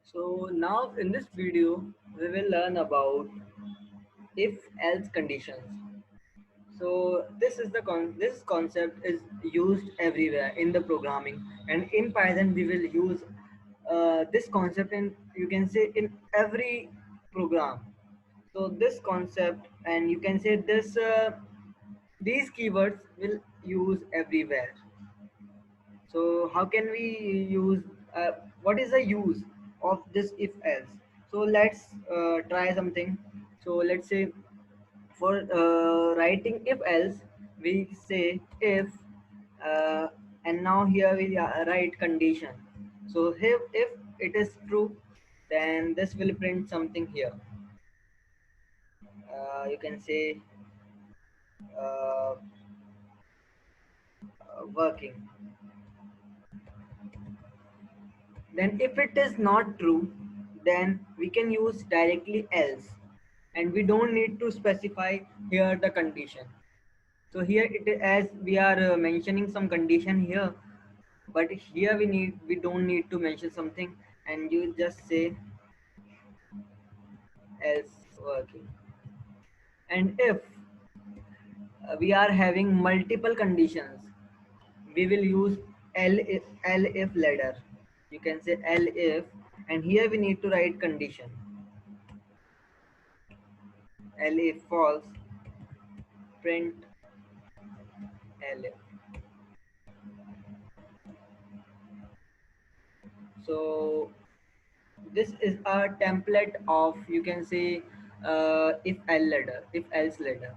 So now in this video, we will learn about if-else conditions. So this concept is used everywhere in the programming, and in Python we will use this concept in, you can say, in every program. So this concept, and you can say this these keywords will use everywhere. So how can we use, uh, what is the use of this if else? So let's try something. So let's say for writing if else, we say if, uh, and now here we write condition. So if it is true, then this will print something here. You can say uh, working. Then if it is not true, then we can use directly else, and we don't need to specify here the condition. So here it is, as we are mentioning some condition here, but here we don't need to mention something, and you just say else working. And if we are having multiple conditions, we will use L if ladder. You can say L if, and here we need to write condition. L if false, print L if. So this is a template of, you can say, if else ladder.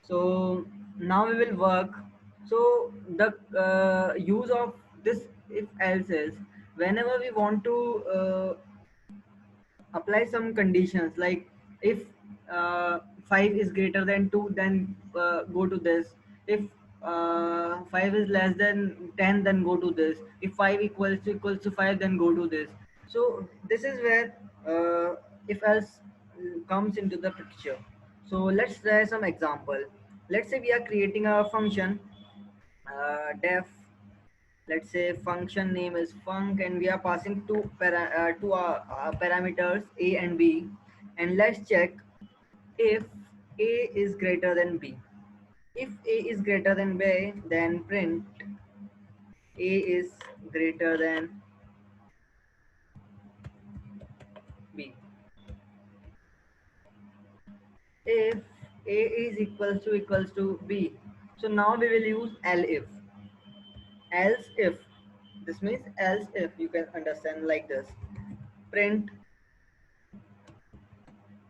So now we will work. So the use of this if else is, whenever we want to apply some conditions, like if 5 is greater than 2, then go to this. If 5 is less than 10, then go to this. If 5 equals to 5, then go to this. So this is where if else comes into the picture. So let's try some example. Let's say we are creating a function, def, let's say function name is func, and we are passing two parameters a and b, and let's check if a is greater than b. If a is greater than b, then print a is greater than b. If a is equals to b, so now we will use else if. This means else if, you can understand like this: print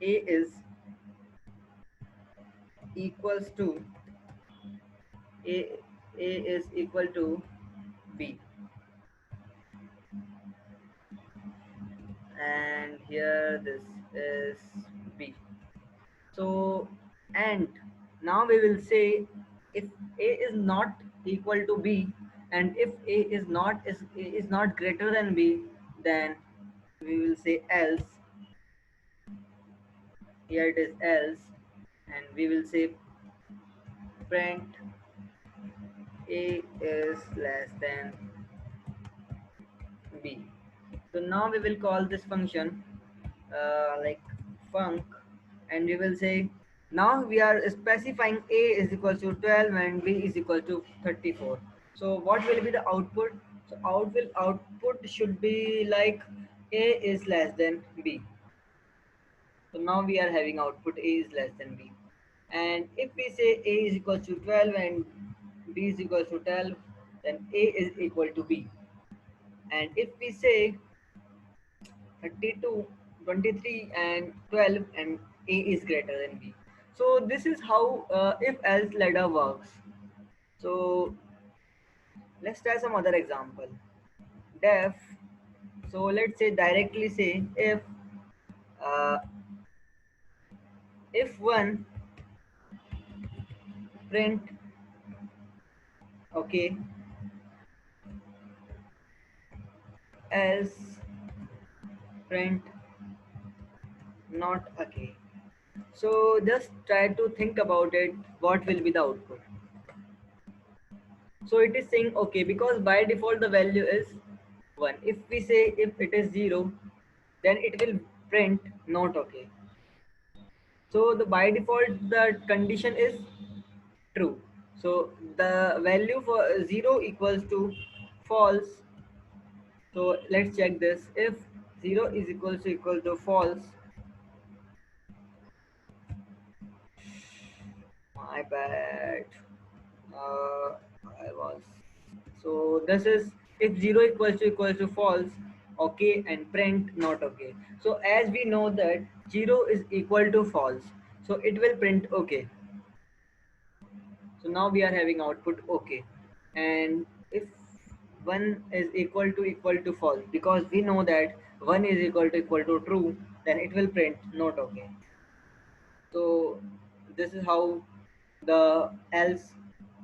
a is equals to a a is equal to b, and here this is b. So, and now we will say if a is not equal to b, and if a is not greater than b, then we will say else. Here it is else, and we will say print a is less than b. So now we will call this function like func, and we will say now we are specifying a is equal to 12 and b is equal to 34. So what will be the output? So output should be like a is less than b. So now we are having output a is less than b. And if we say a is equal to 12 and b is equal to 12, then a is equal to b. And if we say 32, 23, and 12, and a is greater than b. So this is how if else ladder works. So let's try some other example. Def. So let's say directly say uh, if one, print, okay, else, print not okay. So just try to think about it, what will be the output. So it is saying okay, because by default the value is 1. If we say if it is 0, then it will print not okay. So the by default the condition is true. So the value for 0 equals to false. So let's check this. If 0 is equal to false, my bad. I was. So this is if 0 equals to false, okay, and print not okay. So as we know that 0 is equal to false, so it will print okay. So now we are having output okay. And if 1 is equal to false, because we know that 1 is equal to true, then it will print not okay. So this is how the else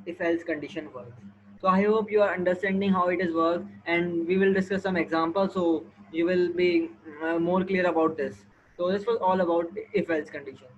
if else condition works. So I hope you are understanding how it is work, and we will discuss some examples so you will be more clear about this. So this was all about if else conditions.